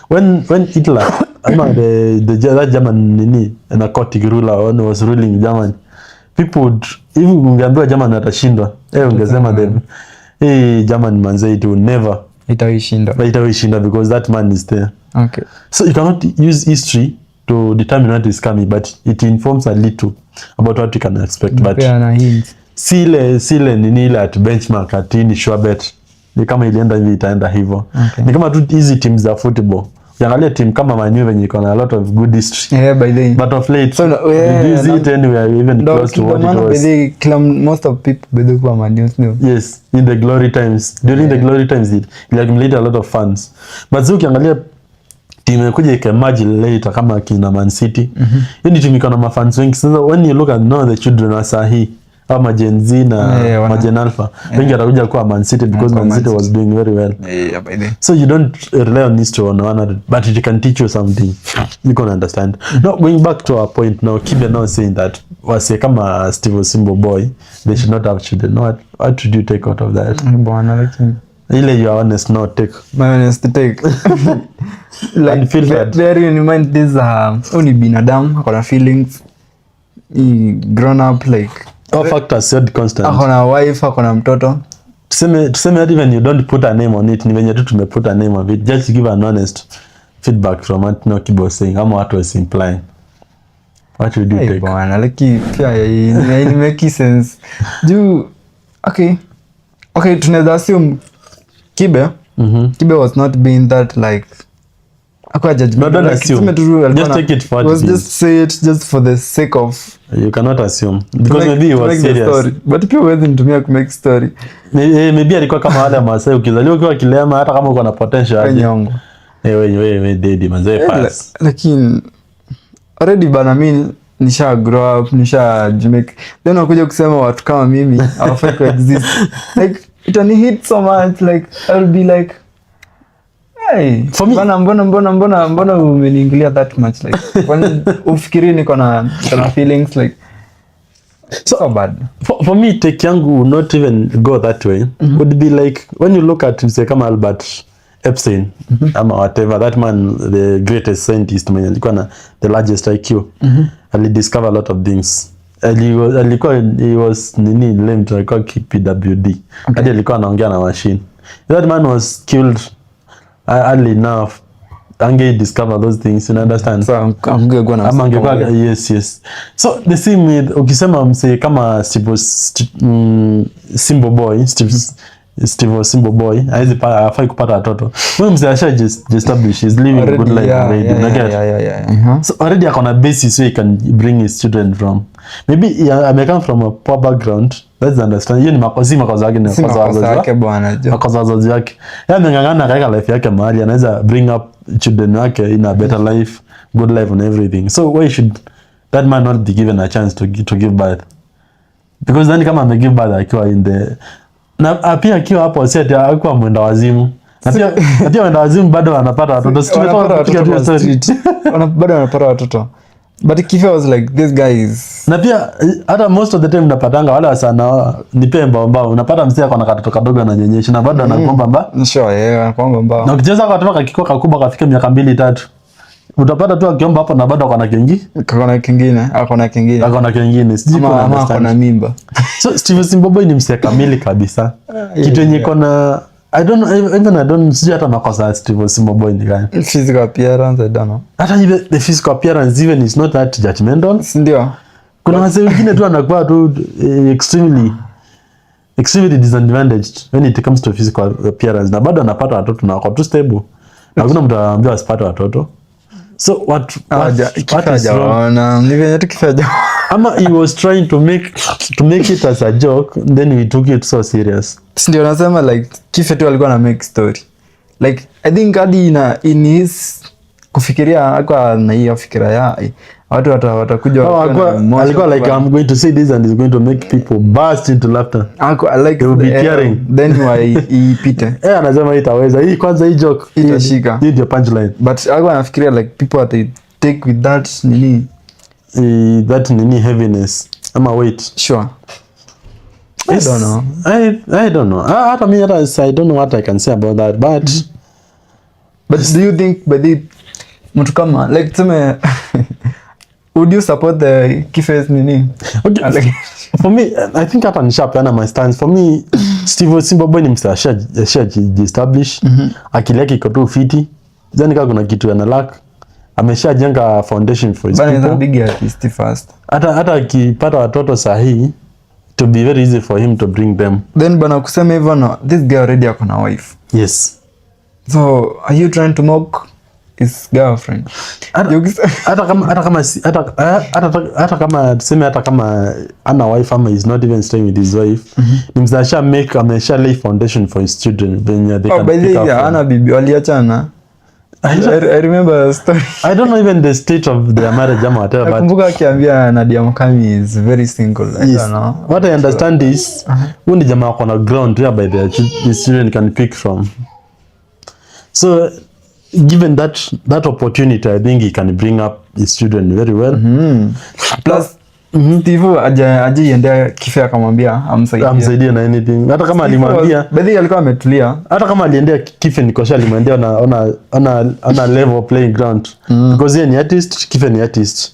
When Hitler, that German narcotic ruler was ruling Germany, people would, even ungeambiwa German atashindwa, ungesema them, German manze it will never itaishinda because that man is there. Okay. So you cannot use history to determine what is coming, but it informs a little about what you can expect. But sile nini ile at benchmark at ini sure bet ni kama ilienda hivi itaenda hivyo. Ni kama tu easy teams za football. Ukiangalia team kama Man U venye iko na a lot of good history. Yeah, by the but of late so did you see it anywhere even close to what it was? Most of people bedo kwa Man U. Yes, in the glory times. During the glory times it accumulated a lot of fans. But so ukiangalia team imekuja ikamerge later kama kina Man City. Ni team iko na mafans wengi. Sasa when you look at now the children are sahi ama Gen Z na Gen Alpha, wengi atakuja kwa Man City because Man City was doing very well. Yeah, by the. So you don't rely on history on 100, but it can teach you something. You can understand. Now going back to our point now, Kibe now saying that wase kama Steve Simbo boy, they should not have children. What should you take out of that? Bwana lakini ile you are honest now take. My honest take. Like feel that very in mind this only binadamu akona feelings. He grown up like all factors said constant. Akona wife, akona mtoto. Tuseme that even you don't put a name on it, ni venye tu tumeput a name of it, just give an honest feedback from what Kibe was saying, ama what was implying. What would you take? Bwana like pia it make sense. Okay, tunaweza assume Kibe was not being that like akwa judgment. No, don't assume. Just take it for what it is. Just say it just for the sake of. You cannot assume because maybe he was serious. But pia wewe nitumia ku make story. Maybe alikuwa kama wale Masai, ukizaliwa ukiwa kilema hata kama uko na potential nyongo. Wewe dedi manze pass. Lakini already bana mimi nisha grow up, nisha make. Then unakuja kusema watu kama mimi hawafai ku exist. Like it only hit so much like I'll be like hey, for me mbona umeniingilia that much like when ufikiri niko na feelings like so bad. For me take yangu not even go that way. Would be like when you look at say kama Albert Epstein ama whatever that man, the greatest scientist mwenye alikuwa na the largest IQ, alidiscover a lot of things. He was nini named alikuwa PWD. Hadi alikuwa anaongea na machine. That man was killed early enough. Ange discover those things, you understand? So angekuwa yes. So the same with ukisema mse kama Simbo boy, Steve Simbo boy, hafai kupata watoto. Wewe mse asha just establish is living a good life already. Yeah. So already akona basis where he can bring his children from. Maybe he may come from a poor background. Let's understand. Hiyo ni makosa yake na makosa yake bwana. Makosa yake. Yeye amengangana kaeka life yake mahali anaweza bring up children wake in a better life, good life and everything. So why should that man not be given a chance to give birth? Because then kama ame give birth akiwa in the na pia akiwa hapo si ati akuwa mwenda wazimu. Na pia mwenda wazimu bado anapata watoto. Bado anapata watoto. But Kife was like this guy is. Na pia hata most of the time unapatanga wale wasana nipe mbao unapata msia akona katoto kadogo ananyonyesha na bado anakuomba mba. Sure, anakuomba mbao. Na ukicheza kwa katoto kakikuwa kakubwa kafika miaka 2-3. Utapata tu akiomba hapo na bado akona kingine. Sijui kuna akona mimba. So Steve Simbo boy ni msia kamili kabisa. Kitu yenye kona I don't know, even sijui hata makosa ya Steve Simba Boy ni gani. Physical appearance, I don't know. Hata the physical appearance even is not that judgmental. Ndio. Kuna wase wengine tu anakuwa tu extremely disadvantaged when it comes to physical appearance, na bado anapata watoto na wako tu stable. Hakuna mtu anaambia asipate watoto. So what is wrong? Ni venye tu kifaja. Ama he was trying to make it as a joke, then we took it so serious. Ndio nasema like Kife tu alikuwa na make story. Like I think hadi in his kufikiria akwa na hiyo fikira ya watu watakuja alikuwa like I'm going to say this and it's going to make people burst into laughter. Like they will be caring. Then why ipite. Anasema itaweza. Hii kwanza hii joke itashika. Hii ndio punchline. But alikuwa anafikiria like people they take with that heaviness. Ama weight. Sure. I don't know. I don't know. I don't know what I can say about that, but do you think mtu kama like tuseme would you support the Kife's nini? Okay. Like, for me, I think hapa nishapeana my stance. For me, Steve Simba Boy ni msa establish. Akili yake iko tu fiti. Then kama kuna kitu ana lack, ameshajenga foundation for his people. But big artist first. Hata akipata watoto sahihi, to be very easy for him to bring them. Then bana kusema hivyo no, this guy already ako na wife. Yes. So are you trying to mock his girlfriend? Hata kama ana wife ama is not even staying with his wife, ni mzasha amesha lay foundation for his children when they can pick up. Ana bibi waliachana. I remember a story. I don't know even the state of their marriage ama whatever, but nakumbuka akiambia Nadia Mukami is very single. I don't know. What I understand is huyu ni jamaa wako na ground whereby their children can pick from. So given that opportunity, I think he can bring up his children very well. Plus Steve ajiendea Kife akamwambia amsaidie na anything. Hata kama alimwambia baadhi alikuwa ametulia. Hata kama aliendea Kife Nikosha alimwendea on level playing ground. Because yeye ni artist, Kife ni artist.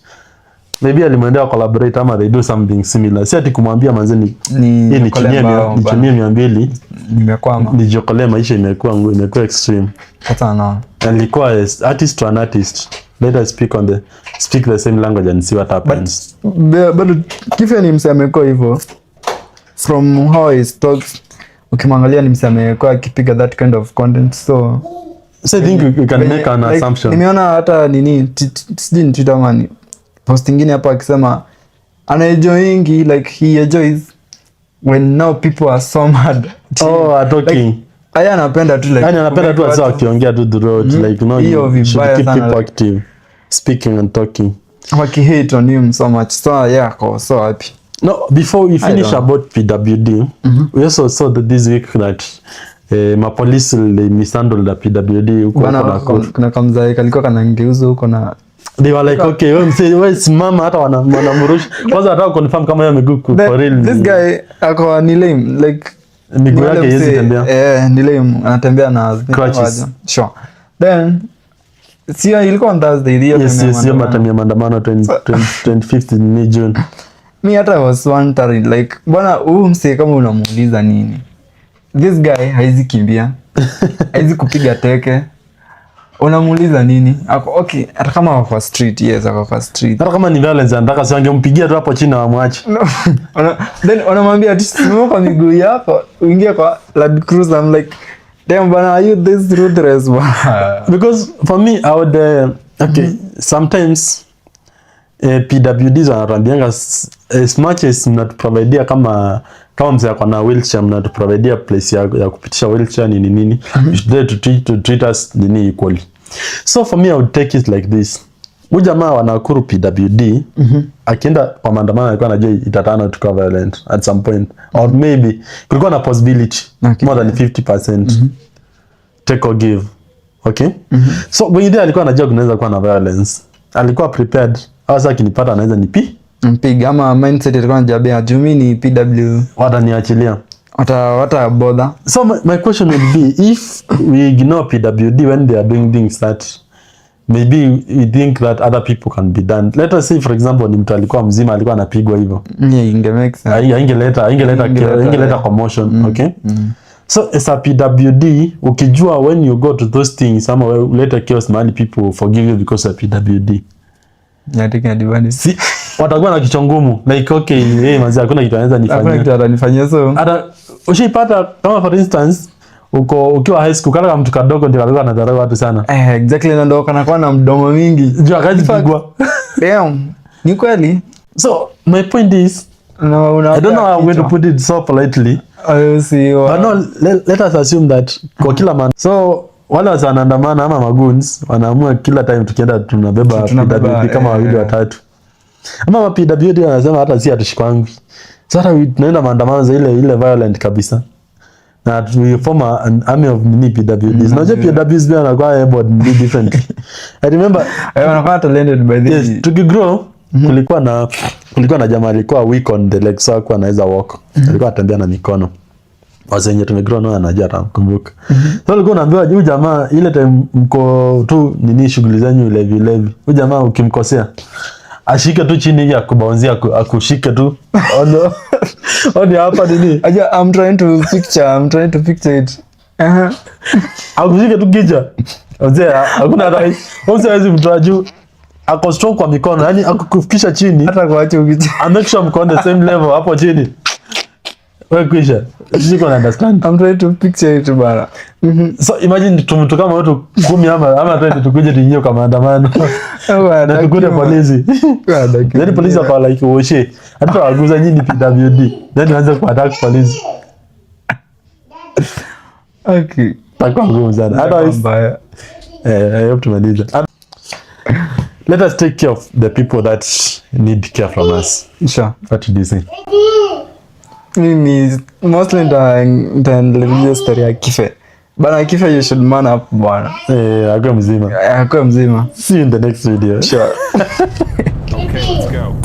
Maybe alimwendea collaborate ama they do something similar. Si ati kumwambia manze ni chini ya 200 nimekwama. Nijokolea maisha imekuwa extreme. Hata na. Alikuwa artist to an artist. Let us speak the same language and see what happens. But Kife ni msemeko hivyo. From how he talks, ukimwangalia ni msemeko akipiga that kind of content, so I think we can make an assumption. Nimeona hata sijui Twitter man post ingine hapa akisema ana enjoying like he enjoys when now people are so mad. Talking. Aya anapenda tu like anapenda tu asa akiongea tu the road like you should keep people active speaking and talking. Waki hate on him so much. So yeah, so happy. No, before we finish about PWD, we also saw that this week that my police they mishandled the PWD huko kuna kamzai kalikuwa kanangeuza huko na they were like okay wewe simama hata wanamrusha kwanza hata confirm kama yeye miguu for real. This guy ako ni lame like miguu yake hizi tembea ni lame anatembea na crutches. Sure. Then sio ilikuwa on Thursday hiyo sio matamia maandamano 25th ni June. Me hata was wondering like bwana huyu msee kama unamuuliza nini, this guy haizi kimbia haizi kupiga teke, unamuuliza nini? Ako okay hata kama wako street, yes wako street, hata kama ni violence anataka si angempigia tu hapo chini na wamwache. Then unamwambia ati simama kwa miguu yako uingie kwa Land Cruiser. I'm like damn bana, are you this ruthless? Because for me I would sometimes PWDs wanatuambianga as much as mnatuprovidea kama mzee ako na wheelchair, mnatuprovidea place ya kupitisha wheelchair nini you should try to treat us equally. So for me I would take it like this. Huyu jamaa wanakuru PWD akienda kwa maandamano alikuwa anajua itatana to violent at some point or maybe kulikuwa na possibility more than 50% take or give. Okay? So when alikuwa anajua kunaweza kuwa na violence, alikuwa prepared. Hasa akinipata anaweza mpiga ama mindset ilikuwa inajabia jumi ni PW wataniachilia wata bother. So my question would be if we ignore PWD when they are doing things that maybe we think that other people can be done. Let us say for example ni mtu alikuwa mzima alikuwa anapigwa hivyo. Yeah, inge make sense. Ingeleta commotion, okay? So as a PWD, ukijua when you go to those things, ama ulete chaos mahali, people forgive you because of PWD. Taking advantage. Si watakuwa na kichwa ngumu like okay, manzi hakuna kitu anaweza nifanyia. Hakuna kitu atanifanyia, so hata ushaipata kama for instance ukiwa high school kama mtu kadogo ndio alikuwa anadharau watu sana. Exactly, na ndio kana kwa na mdomo mingi. Jua kazi pigwa. Damn. Ni kweli. So my point is, no, I don't know how I'm going to put it so politely. I see. But no, let us assume that kwa kila man. So wale wanaandamana ama magoons wanaamua kila time tukienda tunabeba PWD kama wawili watatu. Ama PWD wanasema hata si atushikwangi. So hata tunaenda maandamano za ile violent kabisa. Na we form an army of mini PWDs. Unajua PWDs pia wanakuwa able differently. I remember wanakuwa talented by this. Yes, tukigrow kulikuwa na jamaa alikuwa weak on the legs, so alikuwa anaweza walk. Alikuwa atembea na mikono. Wazenye tumegrow nao anajua atakumbuka. So alikuwa anaambiwa huyu jamaa ile time mko tu nini shughuli zenyu levi. Huyu jamaa ukimkosea ashike tu chini hivi akubaunzia akushike tu. Oni hapa nini? I'm trying to picture it. Akushike tu kichwa. Ozee hakuna rai. Hawezi mtoa juu. Ako strong kwa mikono, yani akukufikisha chini. Hata kuacha ukicha. Make sure mko on the same level hapo chini. Wewe kisha. You can understand. I'm trying to picture it bana. So imagine mtu kama watu 10 ama 20 tukuje tuingie kwa maandamano. Na tukute polisi. Then polisi wako like woshe. Hata waguza nyinyi PWD. Then waanze kuattack polisi. Okay. Takwa ngumu sana. Otherwise I hope to manage. Let us take care of the people that need care from us. Sure. What do you say? Mimi mostly nitaendelea story ya Kife. Bana Kife, you should man up bwana. Akwe mzima. Akwe mzima. See you in the next video. Sure. Okay, let's go.